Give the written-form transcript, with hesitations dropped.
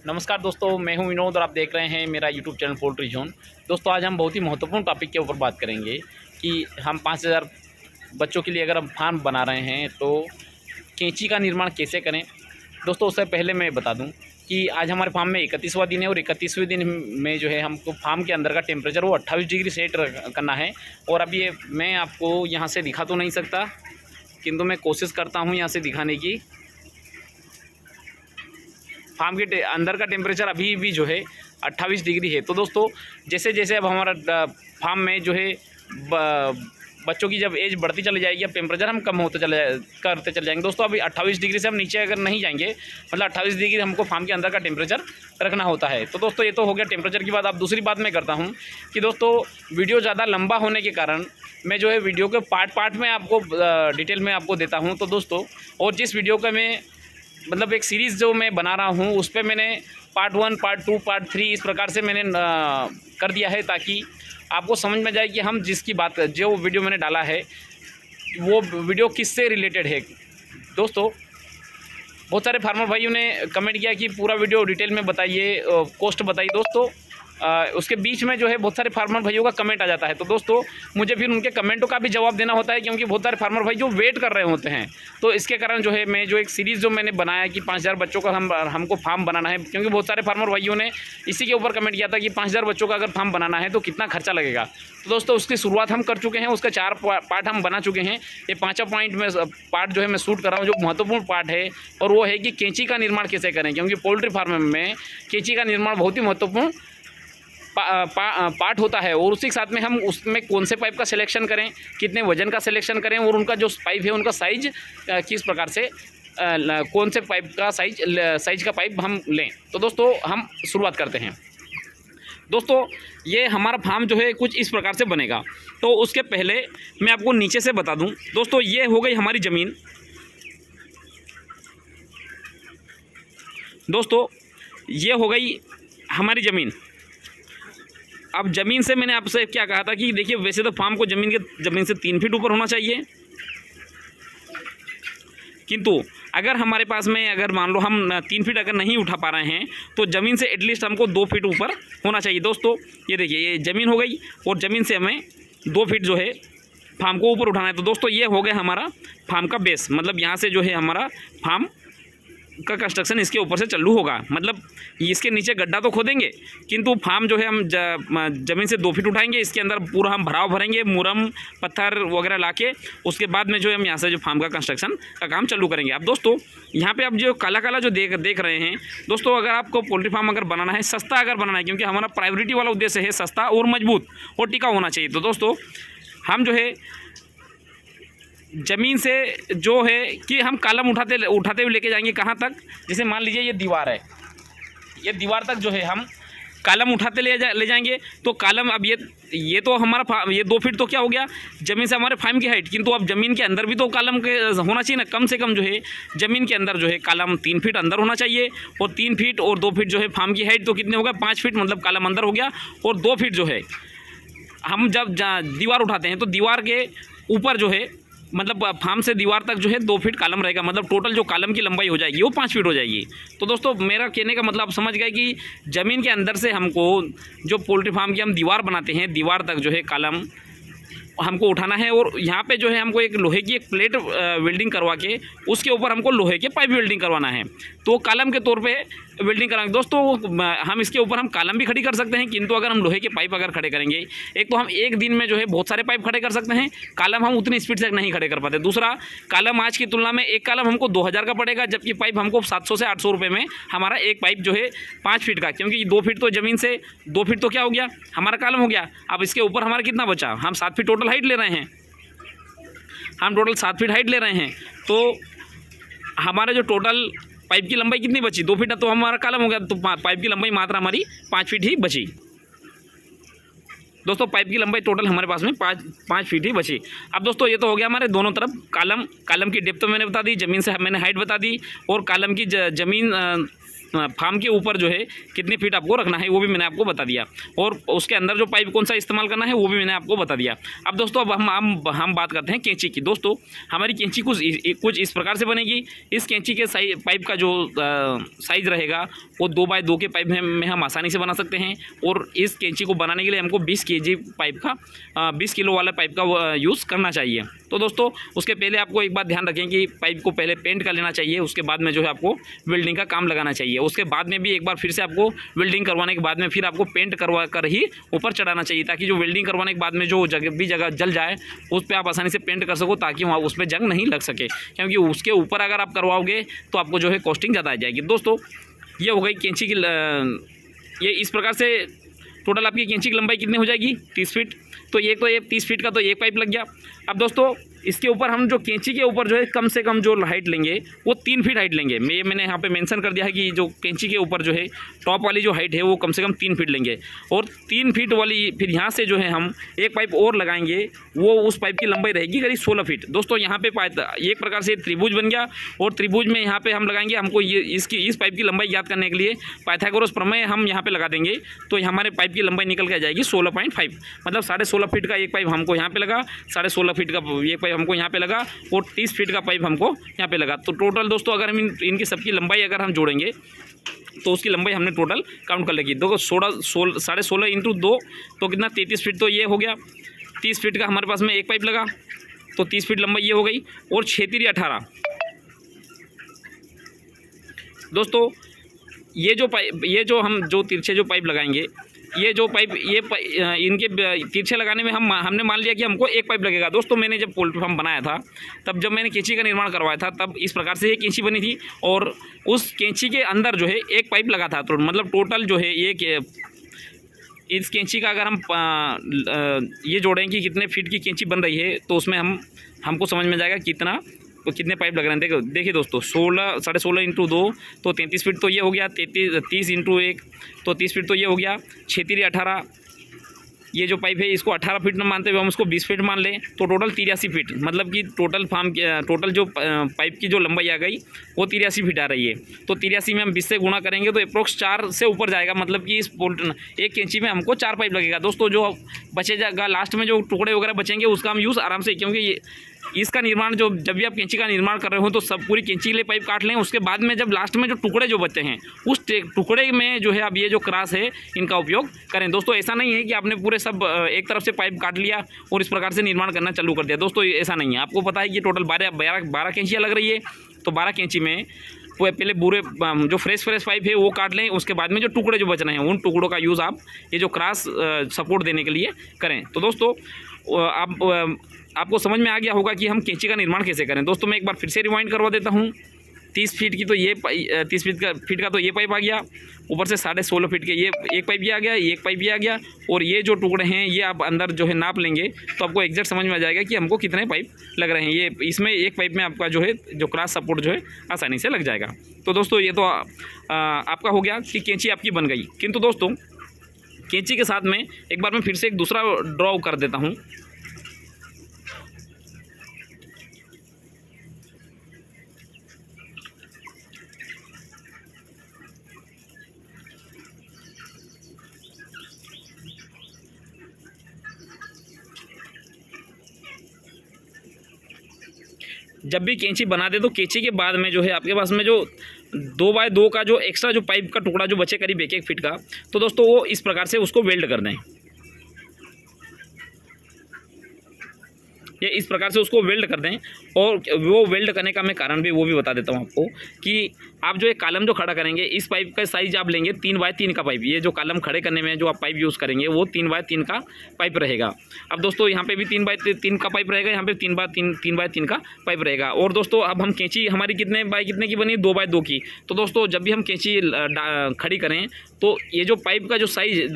नमस्कार दोस्तों, मैं हूं विनोद और आप देख रहे हैं मेरा यूट्यूब चैनल पोल्ट्री जोन। दोस्तों आज हम बहुत ही महत्वपूर्ण टॉपिक के ऊपर बात करेंगे कि हम 5000 बच्चों के लिए अगर हम फार्म बना रहे हैं तो कैंची का निर्माण कैसे करें। दोस्तों उससे पहले मैं बता दूं कि आज हमारे फार्म में 31वां दिन है और 31वें दिन में जो है हमको फार्म के अंदर का टेम्परेचर वो 28 डिग्री सेट करना है। और अब ये मैं आपको यहाँ से दिखा तो नहीं सकता, किंतु मैं कोशिश करता हूँ यहाँ से दिखाने की। फार्म के अंदर का टेम्परेचर अभी भी जो है 28 डिग्री है। तो दोस्तों जैसे जैसे अब हमारा फार्म में जो है बच्चों की जब एज बढ़ती चली जाएगी, अब टेम्परेचर हम कम करते चले जाएंगे। दोस्तों अभी 28 डिग्री से हम नीचे अगर नहीं जाएंगे, मतलब 28 डिग्री हमको फार्म के अंदर का टेम्परेचर रखना होता है। तो दोस्तों ये तो हो गया टेम्परेचर की बात। अब दूसरी बात मैं करता हूँ कि दोस्तों वीडियो ज़्यादा लंबा होने के कारण मैं जो है वीडियो के पार्ट में आपको डिटेल में आपको देता हूँ। तो दोस्तों और जिस वीडियो का मैं मतलब एक सीरीज़ जो मैं बना रहा हूँ उस पर मैंने पार्ट 1, पार्ट 2, पार्ट 3 इस प्रकार से मैंने कर दिया है, ताकि आपको समझ में जाए कि हम जिसकी बात जो वीडियो मैंने डाला है वो वीडियो किससे रिलेटेड है। दोस्तों बहुत सारे फार्मर भाइयों ने कमेंट किया कि पूरा वीडियो डिटेल में बताइए, कॉस्ट बताइए। दोस्तों उसके बीच में जो है बहुत सारे फार्मर भाइयों का कमेंट आ जाता है, तो दोस्तों मुझे फिर उनके कमेंटों का भी जवाब देना होता है, क्योंकि बहुत सारे फार्मर भाई जो वेट कर रहे होते हैं। तो इसके कारण जो है मैं जो एक सीरीज़ जो मैंने बनाया कि 5000 बच्चों का हमको फार्म बनाना है, क्योंकि बहुत सारे फार्मर भाइयों ने इसी के ऊपर कमेंट किया था कि 5000 बच्चों का अगर फार्म बनाना है तो कितना खर्चा लगेगा। तो दोस्तों उसकी शुरुआत हम कर चुके हैं, उसका 4 पार्ट हम बना चुके हैं। ये 5वां पॉइंट में पार्ट जो है मैं शूट कर रहा हूँ, जो महत्वपूर्ण पार्ट है, और वो है कि कैंची का निर्माण कैसे करें, क्योंकि पोल्ट्री फार्म में कैंची का निर्माण बहुत ही महत्वपूर्ण पार्ट होता है। और उसी के साथ में हम उसमें कौन से पाइप का सिलेक्शन करें, कितने वजन का सिलेक्शन करें, और उनका जो पाइप है उनका साइज किस प्रकार से कौन से पाइप का साइज का पाइप हम लें। तो दोस्तों हम शुरुआत करते हैं। दोस्तों ये हमारा फार्म जो है कुछ इस प्रकार से बनेगा। तो उसके पहले मैं आपको नीचे से बता दूं, दोस्तों ये हो गई हमारी ज़मीन। दोस्तों ये हो गई हमारी ज़मीन। अब ज़मीन से मैंने आपसे क्या कहा था कि देखिए वैसे तो फार्म को ज़मीन से 3 फीट ऊपर होना चाहिए, किंतु अगर हमारे पास में अगर मान लो हम 3 फीट अगर नहीं उठा पा रहे हैं तो ज़मीन से एटलीस्ट हमको 2 फीट ऊपर होना चाहिए। दोस्तों ये देखिए ये ज़मीन हो गई और ज़मीन से हमें 2 फीट जो है फार्म को ऊपर उठाना है। तो दोस्तों ये हो गया हमारा फार्म का बेस, मतलब यहाँ से जो है हमारा फार्म का कंस्ट्रक्शन इसके ऊपर से चालू होगा। मतलब इसके नीचे गड्ढा तो खोदेंगे, किंतु फार्म जो है हम ज़मीन से 2 फीट उठाएंगे, इसके अंदर पूरा हम भराव भरेंगे मुरम पत्थर वगैरह लाके, उसके बाद में जो है हम यहाँ से जो फार्म का कंस्ट्रक्शन का काम चालू करेंगे। अब दोस्तों यहाँ पे आप जो काला काला जो देख रहे हैं, दोस्तों अगर आपको पोल्ट्री फार्म अगर बनाना है, सस्ता अगर बनाना है, क्योंकि हमारा प्रायोरिटी वाला उद्देश्य है सस्ता और मजबूत और टिकाऊ होना चाहिए। तो दोस्तों हम जो है ज़मीन से जो है कि हम कॉलम उठाते हुए लेके जाएंगे कहाँ तक, जैसे मान लीजिए ये दीवार है, ये दीवार तक जो है हम कॉलम उठाते ले जाएंगे। तो कॉलम अब ये तो हमारा ये 2 फीट तो क्या हो गया ज़मीन से हमारे फार्म की हाइट, किंतु अब ज़मीन के अंदर भी तो कॉलम के होना चाहिए ना। कम से कम जो है ज़मीन के अंदर जो है कॉलम 3 फीट अंदर होना चाहिए, और 3 फीट और 2 फीट जो है फार्म की हाइट, तो कितने हो गए 5 फीट, मतलब कॉलम अंदर हो गया। और 2 फीट जो है हम जब दीवार उठाते हैं तो दीवार के ऊपर जो है मतलब फार्म से दीवार तक जो है 2 फीट कॉलम रहेगा, मतलब टोटल जो कॉलम की लंबाई हो जाएगी वो 5 फीट हो जाएगी। तो दोस्तों मेरा कहने का मतलब आप समझ गए कि ज़मीन के अंदर से हमको जो पोल्ट्री फार्म की हम दीवार बनाते हैं, दीवार तक जो है कॉलम हमको उठाना है। और यहाँ पे जो है हमको एक लोहे की एक प्लेट वेल्डिंग करवा के उसके ऊपर हमको लोहे के पाइप वेल्डिंग करवाना है, तो कॉलम के तौर पे वेल्डिंग कराएंगे। दोस्तों हम इसके ऊपर हम कॉलम भी खड़ी कर सकते हैं, किंतु अगर हम लोहे के पाइप अगर खड़े करेंगे, एक तो हम एक दिन में जो है बहुत सारे पाइप खड़े कर सकते हैं, कॉलम हम उतनी स्पीड से नहीं खड़े कर पाते। दूसरा कॉलम आज की तुलना में एक कॉलम हमको 2000 का पड़ेगा, जबकि पाइप हमको 700 से 800 रुपये में हमारा एक पाइप जो है 5 फीट का, क्योंकि 2 फीट तो ज़मीन से 2 फीट तो क्या हो गया हमारा कॉलम हो गया। अब इसके ऊपर हमारा कितना बचा, हम 7 फीट टोटल हाइट ले रहे हैं, हम टोटल 7 फीट हाइट ले रहे हैं। तो हमारा जो टोटल पाइप की लंबाई कितनी बची, 2 फीट, तो हमारा कॉलम हो गया, तो पाइप की लंबाई मात्रा हमारी 5 फीट ही बची। दोस्तों पाइप की लंबाई टोटल हमारे पास में 5 फीट ही बची। अब दोस्तों ये तो हो गया हमारे दोनों तरफ कॉलम की डेप्थ तो मैंने बता दी, ज़मीन से मैंने हाइट बता दी, और कॉलम की ज़मीन फार्म के ऊपर जो है कितने फीट आपको रखना है वो भी मैंने आपको बता दिया, और उसके अंदर जो पाइप कौन सा इस्तेमाल करना है वो भी मैंने आपको बता दिया। अब दोस्तों अब हम बात करते हैं कैंची की। दोस्तों हमारी कैंची कुछ इस प्रकार से बनेगी। इस कैंची के पाइप का जो साइज़ रहेगा वो 2x2 के पाइप में हम आसानी से बना सकते हैं, और इस कैंची को बनाने के लिए हमको 20 kg पाइप का 20 किलो वाला पाइप का यूज़ करना चाहिए। तो दोस्तों उसके पहले आपको एक बात ध्यान रखें कि पाइप को पहले पेंट कर लेना चाहिए, उसके बाद में जो है आपको वेल्डिंग का काम लगाना चाहिए। उसके बाद में भी एक बार फिर से आपको वेल्डिंग करवाने के बाद में फिर आपको पेंट करवा कर ही ऊपर चढ़ाना चाहिए, ताकि जो वेल्डिंग करवाने के बाद में जो जगह जल जाए उस पर आप आसानी से पेंट कर सको, ताकि वहाँ उस पर जंग नहीं लग सके। क्योंकि उसके ऊपर अगर आप करवाओगे तो आपको जो है कॉस्टिंग ज़्यादा आ जाएगी। दोस्तों ये हो गई कैंची की ये इस प्रकार से टोटल आपकी कैंची की लंबाई कितनी हो जाएगी 30 फीट। तो ये 30 फीट का तो एक पाइप लग गया। अब दोस्तों इसके ऊपर हम जो कैंची के ऊपर जो है कम से कम जो हाइट लेंगे वो 3 फीट हाइट लेंगे। मैंने यहाँ पे मेंशन कर दिया है कि जो कैंची के ऊपर जो है टॉप वाली जो हाइट है वो कम से कम 3 फीट लेंगे, और 3 फीट वाली फिर यहाँ से जो है हम एक पाइप और लगाएंगे, वो उस पाइप की लंबाई रहेगी करीब 16 फीट। दोस्तों यहाँ पे एक प्रकार से त्रिभुज बन गया, और त्रिभुज में यहाँ पे हम लगाएंगे, हमको ये इस पाइप की लंबाई याद करने के लिए पाइथागोरस प्रमेय हम यहाँ पे लगा देंगे, तो हमारे पाइप की लंबाई निकल के आ जाएगी 16.5। मतलब 16.5 फीट का एक पाइप हमको यहाँ पे लगा, 16.5 फीट का एक पाइप हमको यहाँ पे लगा, और 30 फीट का पाइप हमको यहाँ पे लगा। तो टोटल दोस्तों अगर हम इनकी सबकी लंबाई अगर हम जोड़ेंगे तो उसकी लंबाई हमने टोटल काउंट कर लेगी। देखो 16.5 इंटू 2 तो कितना 33 फीट। तो ये हो गया 30 फीट का हमारे पास में एक पाइप लगा, तो 30 फीट लंबाई ये हो गई, और 6 3 18। दोस्तों ये जो हम जो तिरछे जो पाइप लगाएंगे, ये जो पाइप इनके तिरछे लगाने में हमने मान लिया कि हमको एक पाइप लगेगा। दोस्तों मैंने जब पोल्ट्री फार्म बनाया था, तब जब मैंने कैंची का निर्माण करवाया था, तब इस प्रकार से ये कैंची बनी थी, और उस कैंची के अंदर जो है एक पाइप लगा था। तो मतलब टोटल जो है इस कैंची का अगर हम ये जोड़ें कि कितने फीट की कैंची बन रही है, तो उसमें हमको समझ में जाएगा कितने पाइप लग रहे हैं। देखिए दोस्तों 16.5 इंटू 2 तो 33 फीट। तो ये हो गया 30 इंटू 1 तो 30 फीट। तो ये हो गया 6 3 18। ये जो पाइप है इसको 18 फीट में मानते हुए हम उसको 20 फीट मान लें, तो टोटल 83 फीट। मतलब कि टोटल जो पाइप की जो लंबाई आ गई वो 83 फीट आ रही है। तो 83 में हम 20 से गुणा करेंगे तो अप्रोक्स 4 से ऊपर जाएगा। मतलब कि इस एक कैंची में हमको 4 पाइप लगेगा। दोस्तों जो बचेगा लास्ट में जो टुकड़े वगैरह बचेंगे उसका हम यूज़ आराम से, क्योंकि इसका निर्माण जब भी आप कैंची का निर्माण कर रहे हो तो सब पूरी कैंची के लिए पाइप काट लें। उसके बाद में जब लास्ट में जो टुकड़े जो बचते हैं उस टुकड़े में जो है अब ये जो क्रास है इनका उपयोग करें। दोस्तों ऐसा नहीं है कि आपने पूरे सब एक तरफ से पाइप काट लिया और इस प्रकार से निर्माण करना चालू कर दिया। दोस्तों ऐसा नहीं है। आपको पता है कि टोटल 12 कैंचियाँ लग रही है, तो 12 कैंची में पहले पूरे जो फ्रेश पाइप है वो काट लें। उसके बाद में जो टुकड़े जो बच रहे हैं उन टुकड़ों का यूज़ आप ये जो क्रास सपोर्ट देने के लिए करें। तो दोस्तों आपको समझ में आ गया होगा कि हम कैंची का निर्माण कैसे करें। दोस्तों मैं एक बार फिर से रिवाइंड करवा देता हूँ। 30 फीट की तो ये 30 फीट का तो ये पाइप आ गया, ऊपर से 16.5 फीट के ये एक पाइप ये आ गया, एक पाइप ये आ गया, और ये जो टुकड़े हैं ये आप अंदर जो है नाप लेंगे तो आपको एग्जैक्ट समझ में आ जाएगा कि हमको कितने पाइप लग रहे हैं। ये इसमें एक पाइप में आपका जो है जो क्रॉस सपोर्ट जो है आसानी से लग जाएगा। तो दोस्तों ये तो आपका हो गया कि कैंची आपकी बन गई। किंतु दोस्तों कैंची के साथ में एक बार मैं फिर से एक दूसरा ड्रॉ कर देता हूँ। जब भी कैंची बना दे तो कैंची के बाद में जो है आपके पास में जो 2x2 का जो एक्स्ट्रा जो पाइप का टुकड़ा जो बचे करीब 1 फीट का, तो दोस्तों वो इस प्रकार से उसको वेल्ड कर दें। ये इस प्रकार से उसको वेल्ड कर दें, और वो वेल्ड करने का मैं कारण भी वो भी बता देता हूँ आपको कि आप जो एक कॉलम जो खड़ा करेंगे इस पाइप का साइज आप लेंगे 3x3 का पाइप। ये जो कॉलम खड़े करने में जो आप पाइप यूज़ करेंगे वो 3x3 का पाइप रहेगा। अब दोस्तों यहाँ पे भी 3x3 का पाइप रहेगा, यहाँ पे 3x3 का पाइप रहेगा। और दोस्तों अब हम कैंची हमारी कितने की बनी 2x2 की। तो दोस्तों जब भी हम कैंची खड़ी करें तो ये जो पाइप का जो साइज